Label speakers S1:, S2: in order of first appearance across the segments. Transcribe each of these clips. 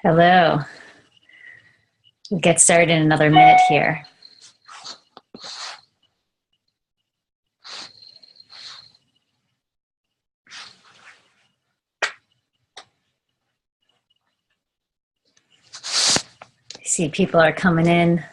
S1: Hello. We'll get started in another minute here. I see people are coming in.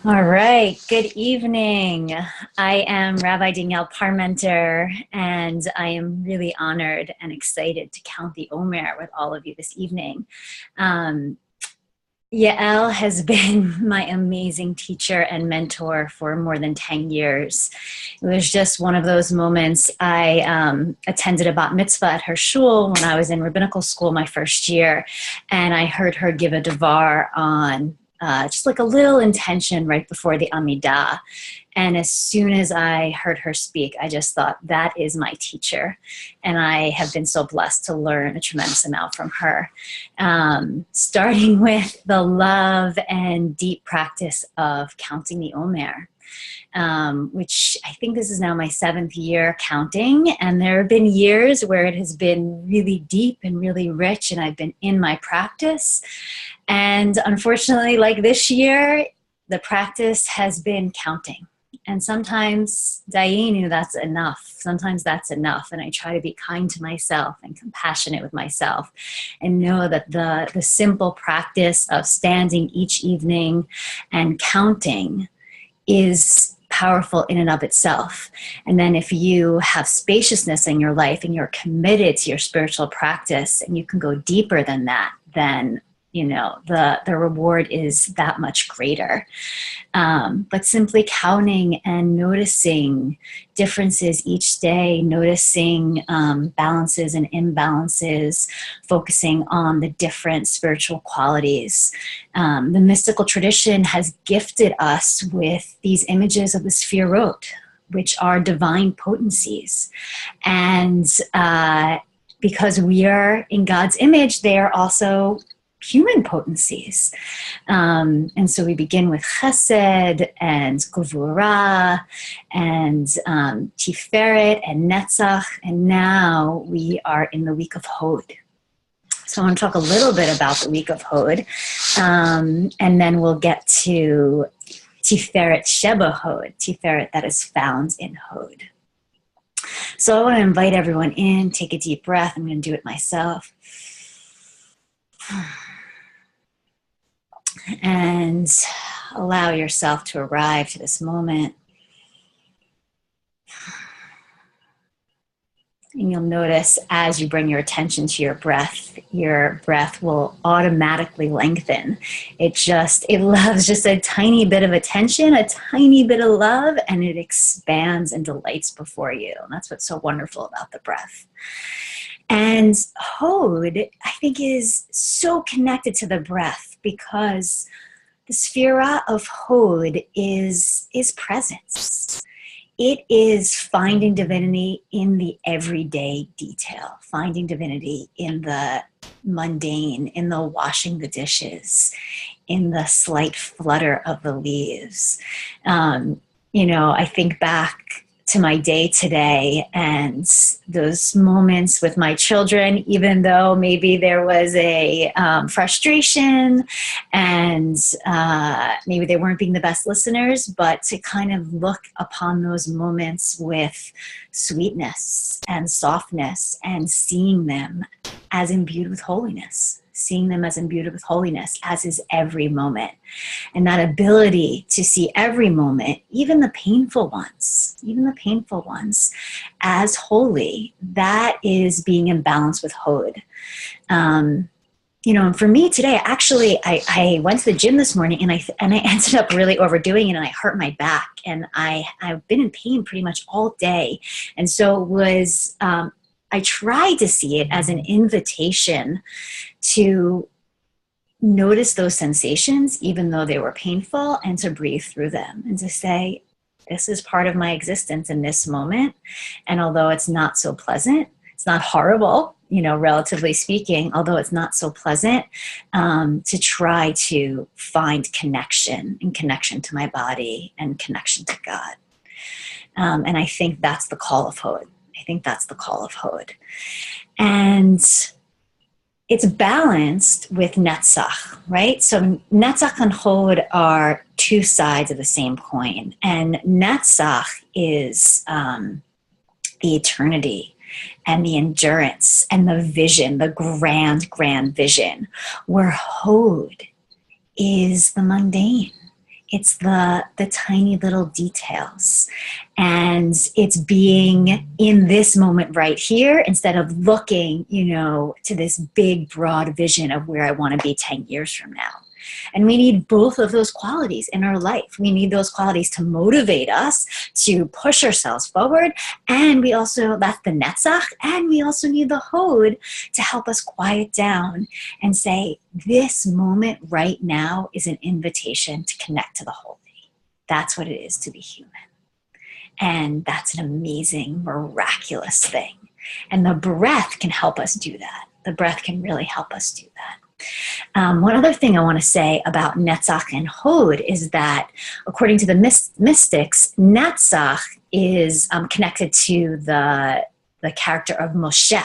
S1: All right, good evening. I am Rabbi Danielle Parmenter, and I am really honored and excited to count the Omer with all of you this evening. Yael has been my amazing teacher and mentor for more than 10 years. It was just one of those moments. I attended a bat mitzvah at her shul when I was in rabbinical school my first year, and I heard her give a devar on just like a little intention right before the Amidah. And as soon as I heard her speak, I just thought, that is my teacher. And I have been so blessed to learn a tremendous amount from her. Starting with the love and deep practice of counting the Omer. Which I think this is now my 7th year counting, and there have been years where it has been really deep and really rich, and I've been in my practice. And unfortunately, like this year, the practice has been counting. And sometimes, Dayenu, that's enough. Sometimes that's enough. And I try to be kind to myself and compassionate with myself and know that the simple practice of standing each evening and counting is powerful in and of itself. And then if you have spaciousness in your life and you're committed to your spiritual practice and you can go deeper than that, then the reward is that much greater. But simply counting and noticing differences each day, noticing balances and imbalances, focusing on the different spiritual qualities. The mystical tradition has gifted us with these images of the Sefirot, which are divine potencies. And because we are in God's image, they are also human potencies. And so we begin with Chesed and Gevurah and Tiferet and Netzach, and now we are in the week of Hod. So I want to talk a little bit about the week of Hod, and then we'll get to Tiferet Sheba Hod, Tiferet that is found in Hod. So I want to invite everyone in, take a deep breath. I'm going to do it myself. And allow yourself to arrive to this moment. And you'll notice as you bring your attention to your breath will automatically lengthen. It loves just a tiny bit of attention, a tiny bit of love, and it expands and delights before you. And that's what's so wonderful about the breath. And Hod, I think, is so connected to the breath because the Sefirah of Hod is presence. It is finding divinity in the everyday detail, finding divinity in the mundane, in the washing the dishes, in the slight flutter of the leaves. I think back to my day today and those moments with my children, even though maybe there was a frustration and maybe they weren't being the best listeners, but to kind of look upon those moments with sweetness and softness and seeing them as imbued with holiness. Seeing them as imbued with holiness, as is every moment. And that ability to see every moment, even the painful ones, as holy, that is being in balance with Hod. And for me today, actually, I went to the gym this morning and I ended up really overdoing it and I hurt my back. And I've been in pain pretty much all day. And so it was, I tried to see it as an invitation to notice those sensations, even though they were painful, and to breathe through them and to say, This is part of my existence in this moment. And although it's not so pleasant, it's not horrible, you know, relatively speaking, although it's not so pleasant, to try to find connection and connection to my body and connection to God. And I think that's the call of Hod. I think that's the call of Hod. And it's balanced with Netzach, right? So Netzach and Hod are two sides of the same coin. And Netzach is the eternity and the endurance and the vision, the grand, grand vision, where Hod is the mundane. It's the tiny little details. And it's being in this moment right here instead of looking, you know, to this big, broad vision of where I want to be 10 years from now. And we need both of those qualities in our life. We need those qualities to motivate us, to push ourselves forward. And we also, that's the Netzach, and we also need the Hod to help us quiet down and say, this moment right now is an invitation to connect to the Holy. That's what it is to be human. And that's an amazing, miraculous thing. And the breath can help us do that. The breath can really help us do that. One other thing I want to say about Netzach and Hod is that, according to the mystics, Netzach is connected to the character of Moshe,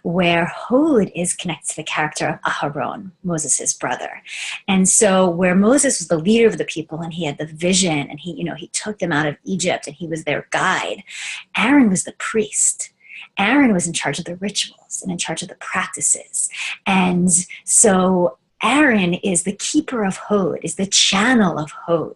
S1: where Hod is connected to the character of Aharon, Moses' brother. And so where Moses was the leader of the people and he had the vision and he took them out of Egypt and he was their guide, Aaron was the priest. Aaron was in charge of the rituals and in charge of the practices. And so Aaron is the keeper of Hod, is the channel of Hod.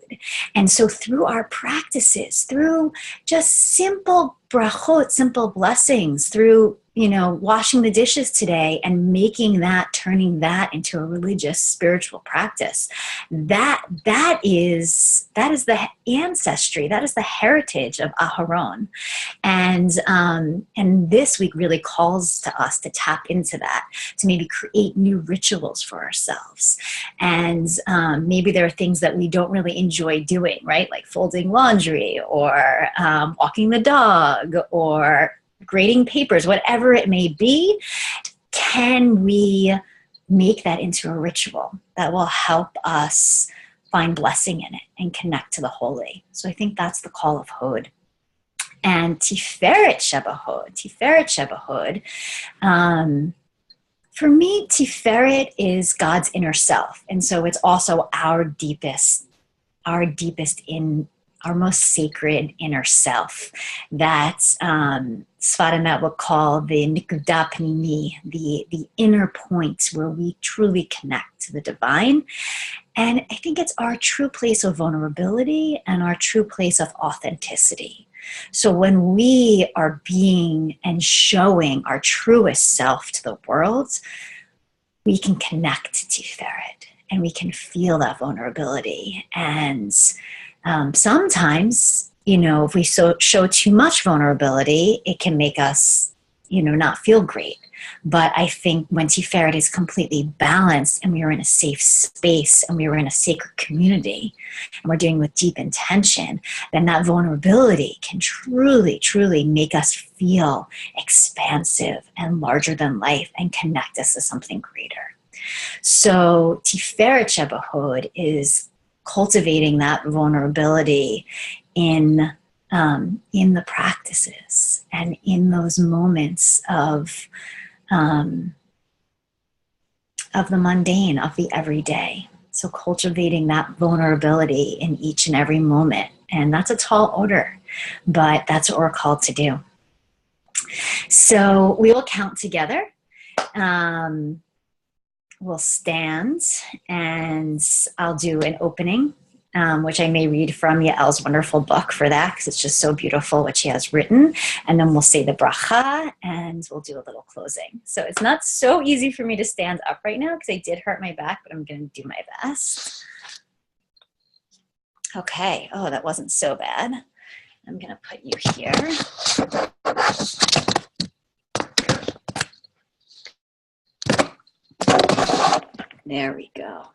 S1: And so through our practices, through just simple brachot, simple blessings, through, you know, washing the dishes today and making that, turning that into a religious, spiritual practice, that is the ancestry, that is the heritage of Aharon. And this week really calls to us to tap into that, to maybe create new rituals for ourselves. And maybe there are things that we don't really enjoy doing, right? Like folding laundry or walking the dog or grading papers, whatever it may be. Can we make that into a ritual that will help us find blessing in it and connect to the holy? So I think that's the call of Hod. And Tiferet Sheba Hod, for me, Tiferet is God's inner self. And so it's also our most sacred inner self that Sfaramet would call the Nikuda Pnimi, the inner point where we truly connect to the divine. And I think it's our true place of vulnerability and our true place of authenticity. So when we are being and showing our truest self to the world, we can connect to Tiferet and we can feel that vulnerability. And sometimes, you know, if we show too much vulnerability, it can make us, you know, not feel great. But I think when Tiferet is completely balanced and we are in a safe space and we are in a sacred community and we're doing with deep intention, then that vulnerability can truly, truly make us feel expansive and larger than life and connect us to something greater. So Tiferet Sheba Hod is cultivating that vulnerability in the practices and in those moments of the mundane, of the everyday. So cultivating that vulnerability in each and every moment. And that's a tall order, but that's what we're called to do. So we will count together. We'll stand and I'll do an opening, which I may read from Yael's wonderful book for that, because it's just so beautiful what she has written. And then we'll say the bracha and we'll do a little closing. So it's not so easy for me to stand up right now because I did hurt my back, but I'm going to do my best. Okay. Oh, that wasn't so bad. I'm going to put you here. There we go.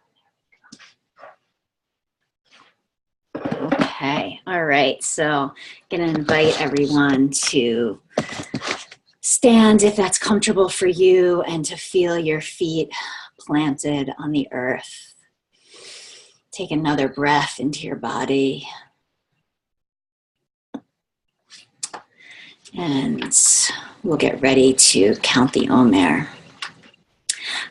S1: Okay. Okay, all right. So I'm going to invite everyone to stand if that's comfortable for you and to feel your feet planted on the earth. Take another breath into your body. And we'll get ready to count the Omer.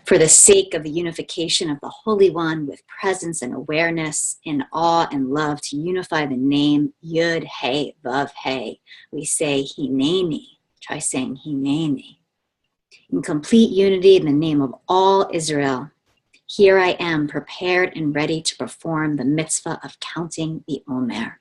S1: For the sake of the unification of the Holy One with presence and awareness, in awe and love, to unify the name Yud He Vav He, we say Hineni. Try saying Hineni. In complete unity in the name of all Israel, here I am, prepared and ready to perform the mitzvah of counting the Omer.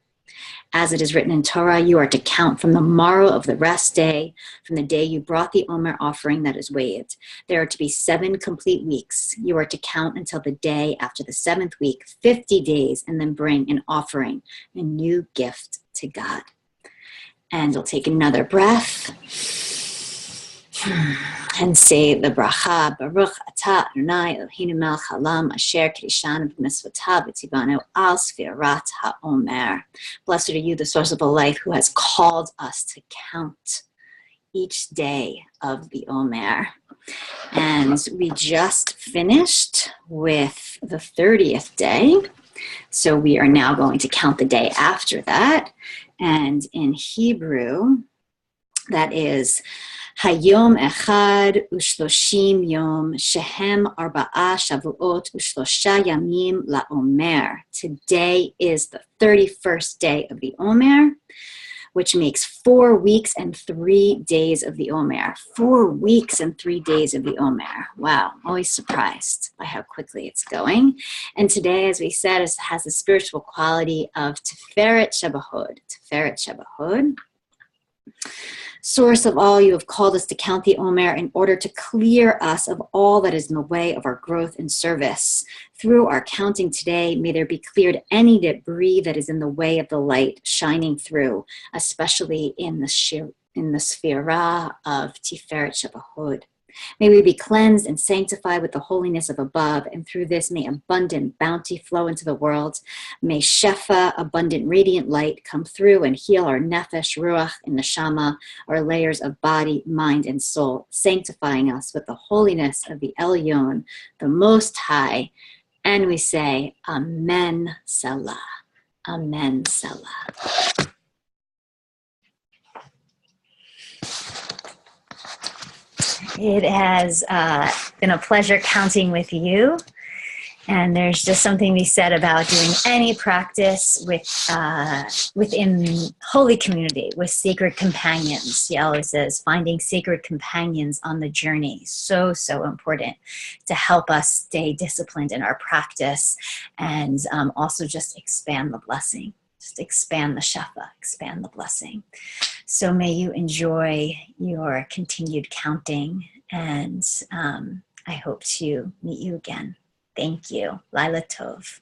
S1: As it is written in Torah, you are to count from the morrow of the rest day, from the day you brought the Omer offering that is waved. There are to be 7 complete weeks. You are to count until the day after the 7th week, 50 days, and then bring an offering, a new gift to God. And we'll take another breath and say the bracha, Baruch atah Adonai Eloheinu melech haolam asher kiddushanu b'mitzvotav v'tzivanu al sfirat ha'omer. Blessed are you, the source of all life, who has called us to count each day of the Omer. And we just finished with the 30th day. So we are now going to count the day after that. And in Hebrew, that is Hayom Echad Ushloshim Yom Shehem Arba'a Shavuot Ushlosha Yamim LaOmer. Today is the 31st day of the Omer, which makes 4 weeks and 3 days of the Omer. 4 weeks and 3 days of the Omer. Wow, always surprised by how quickly it's going. And today, as we said, has the spiritual quality of Tiferet Shebahod. Tiferet Shebahod. Source of all, you have called us to count the Omer in order to clear us of all that is in the way of our growth and service. Through our counting today, may there be cleared any debris that is in the way of the light shining through, especially in the Sphira of Tiferet Shebahod. May we be cleansed and sanctified with the holiness of above, and through this may abundant bounty flow into the world. May Shefa, abundant radiant light, come through and heal our nefesh, ruach, and neshama, our layers of body, mind, and soul, sanctifying us with the holiness of the Elyon, the Most High. And we say, Amen, Selah. Amen, Selah. It has been a pleasure counting with you. And there's just something to be said about doing any practice within holy community, with sacred companions. He always says, finding sacred companions on the journey. So, so important to help us stay disciplined in our practice and also just expand the blessing. Just expand the shefa, expand the blessing. So may you enjoy your continued counting, and I hope to meet you again. Thank you. Laila Tov.